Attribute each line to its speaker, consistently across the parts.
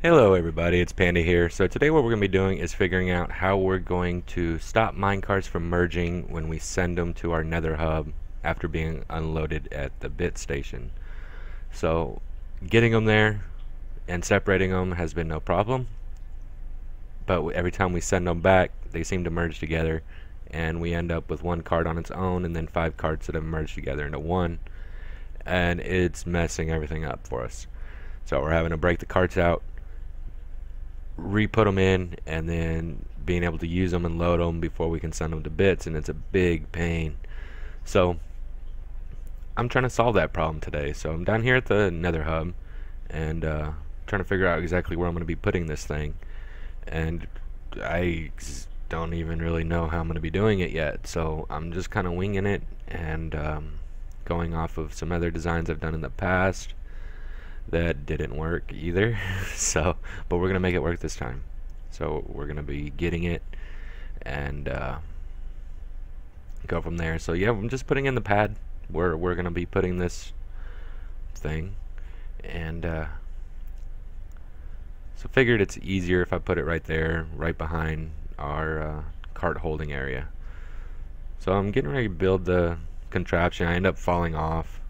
Speaker 1: Hello everybody, it's Panda here. So today what we're going to be doing is figuring out how we're going to stop minecarts from merging when we send them to our nether hub after being unloaded at the bit station. So getting them there and separating them has been no problem, but every time we send them back they seem to merge together and we end up with one cart on its own and then 5 carts that have merged together into one, and it's messing everything up for us. So we're having to break the carts out, re-put them in, and then being able to use them and load them before we can send them to bits, and it's a big pain. So I'm trying to solve that problem today. So I'm down here at the nether hub and trying to figure out exactly where I'm going to be putting this thing, and I don't even really know how I'm going to be doing it yet, so I'm just kind of winging it and going off of some other designs I've done in the past that didn't work either. So but we're gonna make it work this time. So we're gonna be getting it and go from there. So yeah, I'm just putting in the pad where we're gonna be putting this thing, and so figured it's easier if I put it right there, right behind our cart holding area. So I'm getting ready to build the contraption. I end up falling off.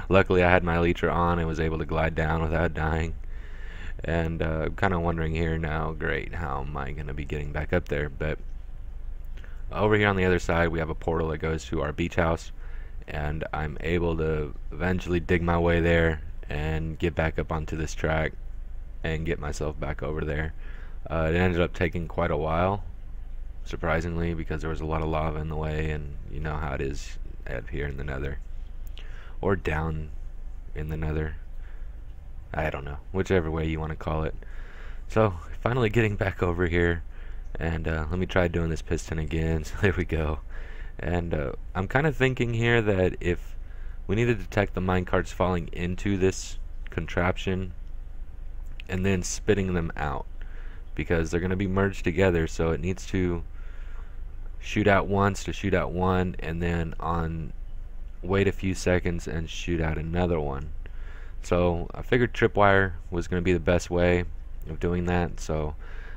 Speaker 1: Luckily I had my elytra on and was able to glide down without dying, and I'm kind of wondering here now, great, how am I going to be getting back up there? But over here on the other side we have a portal that goes to our beach house, and I'm able to eventually dig my way there and get back up onto this track and get myself back over there. It ended up taking quite a while, surprisingly, because there was a lot of lava in the way, and you know how it is up here in the nether, or down in the nether, I don't know, whichever way you want to call it. So finally getting back over here, and let me try doing this piston again. So there we go. And I'm kind of thinking here that if we need to detect the minecarts falling into this contraption and then spitting them out, because they're going to be merged together, so it needs to shoot out once to shoot out one, and then wait a few seconds and shoot out another one. So I figured tripwire was going to be the best way of doing that, so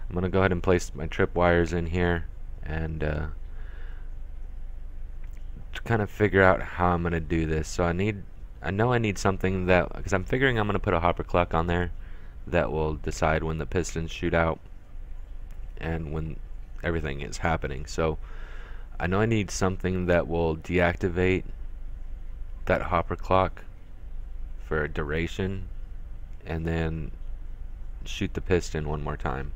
Speaker 1: I'm going to go ahead and place my tripwires in here and to kind of figure out how I'm going to do this. So I know I need something that, because I'm figuring I'm going to put a hopper clock on there that will decide when the pistons shoot out and when everything is happening. So I know I need something that will deactivate that hopper clock for a duration and then shoot the piston one more time.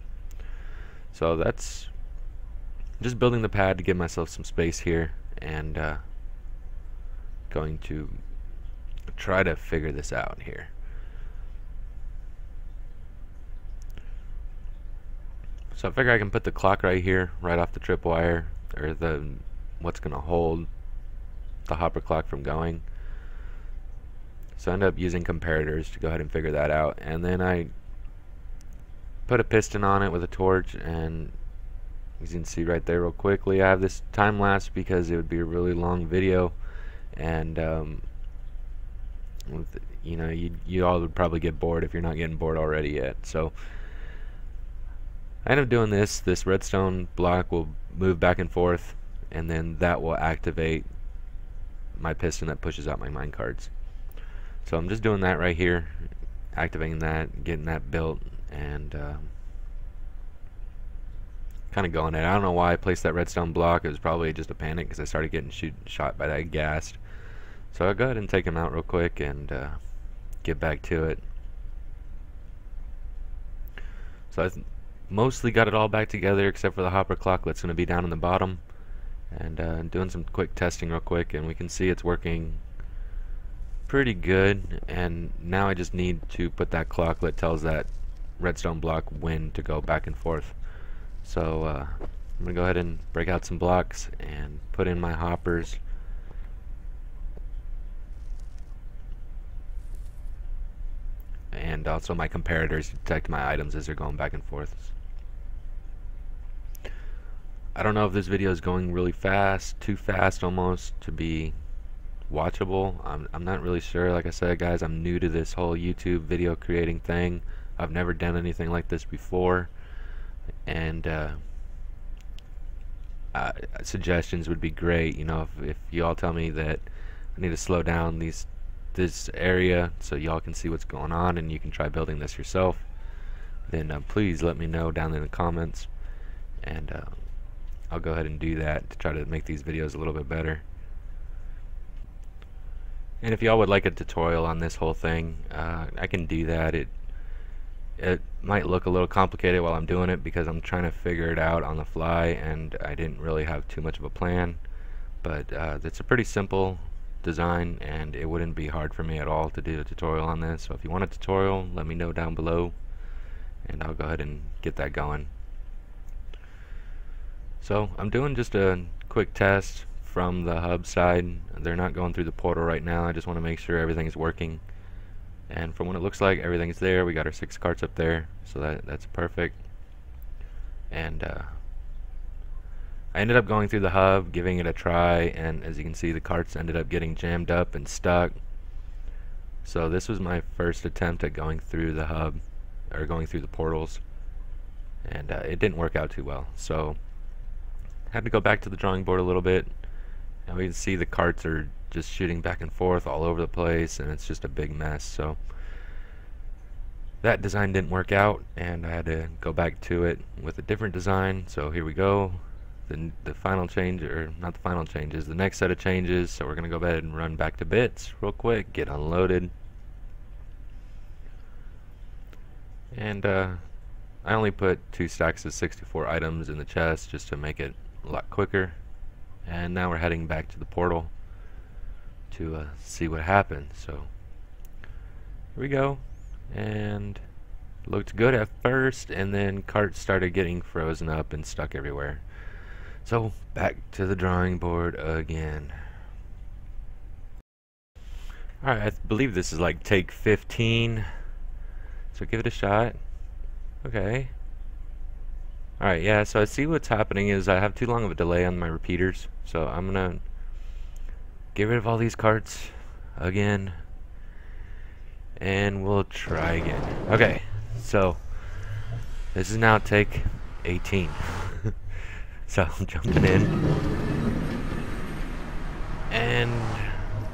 Speaker 1: So that's just building the pad to give myself some space here, and going to try to figure this out here. So I figure I can put the clock right here, right off the tripwire, or what's going to hold the hopper clock from going. So I end up using comparators to go ahead and figure that out, and then I put a piston on it with a torch, and as you can see right there real quickly, I have this time lapse because it would be a really long video, and you know, you all would probably get bored if you're not getting bored already yet. So I end up doing this redstone block will move back and forth, and then that will activate my piston that pushes out my minecarts. So I'm just doing that right here, activating that, getting that built, and kind of going at it. I don't know why I placed that redstone block. It was probably just a panic because I started getting shot by that ghast. So I'll go ahead and take him out real quick and get back to it. So I mostly got it all back together except for the hopper clock that's going to be down in the bottom, and doing some quick testing real quick, and we can see it's working pretty good. And now I just need to put that clock that tells that redstone block when to go back and forth. So I'm gonna go ahead and break out some blocks and put in my hoppers, and also my comparators to detect my items as they're going back and forth. I don't know if this video is going really fast, too fast almost to be watchable. I'm not really sure. Like I said, guys, I'm new to this whole YouTube video creating thing. I've never done anything like this before, and suggestions would be great. You know, if you all tell me that I need to slow down this area so y'all can see what's going on and you can try building this yourself, then please let me know down in the comments, and I'll go ahead and do that to try to make these videos a little bit better. And if y'all would like a tutorial on this whole thing, I can do that. It might look a little complicated while I'm doing it because I'm trying to figure it out on the fly and I didn't really have too much of a plan, but it's a pretty simple design and it wouldn't be hard for me at all to do a tutorial on this. So if you want a tutorial, let me know down below and I'll go ahead and get that going. So I'm doing just a quick test from the hub side. They're not going through the portal right now. I just want to make sure everything's working. And from what it looks like, everything's there. We got our 6 carts up there, so that's perfect. And I ended up going through the hub, giving it a try, and as you can see, the carts ended up getting jammed up and stuck. So this was my first attempt at going through the hub, or going through the portals, and it didn't work out too well. So I had to go back to the drawing board a little bit, and we can see the carts are just shooting back and forth all over the place, and it's just a big mess. So that design didn't work out, and I had to go back to it with a different design. So here we go. The final change, or not the final changes, the next set of changes. So we're gonna go ahead and run back to bits real quick, get unloaded, and I only put 2 stacks of 64 items in the chest just to make it a lot quicker. And now we're heading back to the portal to see what happens. So here we go, and looked good at first, and then carts started getting frozen up and stuck everywhere. So back to the drawing board again. Alright, I believe this is like take 15, so give it a shot. Okay. Alright, yeah, so I see what's happening is I have too long of a delay on my repeaters, so I'm gonna get rid of all these carts again, and we'll try again. Okay, so this is now take 18. So I'm jumping in, and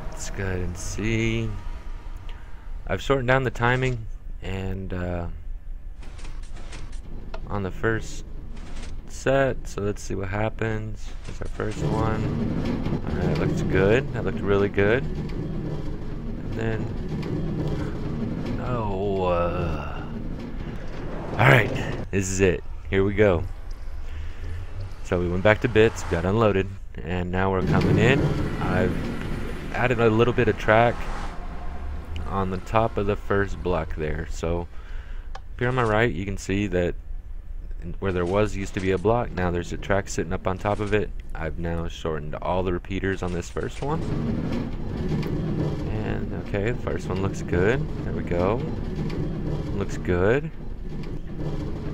Speaker 1: let's go ahead and see. I've shortened down the timing, and on the first set, so let's see what happens. That's our first one. Alright, looks good. That looked really good. And then alright, this is it. Here we go. So we went back to bits, got unloaded, and now we're coming in. I've added a little bit of track on the top of the first block there. So up here on my right, you can see that where there used to be a block, now there's a track sitting up on top of it. I've now shortened all the repeaters on this first one. And okay, the first one looks good. There we go. Looks good.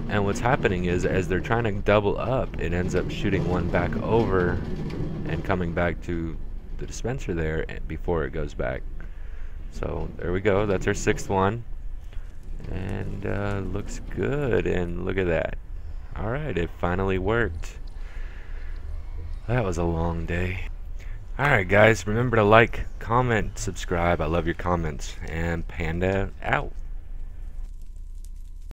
Speaker 1: And what's happening is, as they're trying to double up, it ends up shooting one back over and coming back to the dispenser there before it goes back. So there we go. That's our 6th one. And looks good. And look at that. Alright, it finally worked. That was a long day. Alright guys, remember to like, comment, subscribe. I love your comments. And Panda out.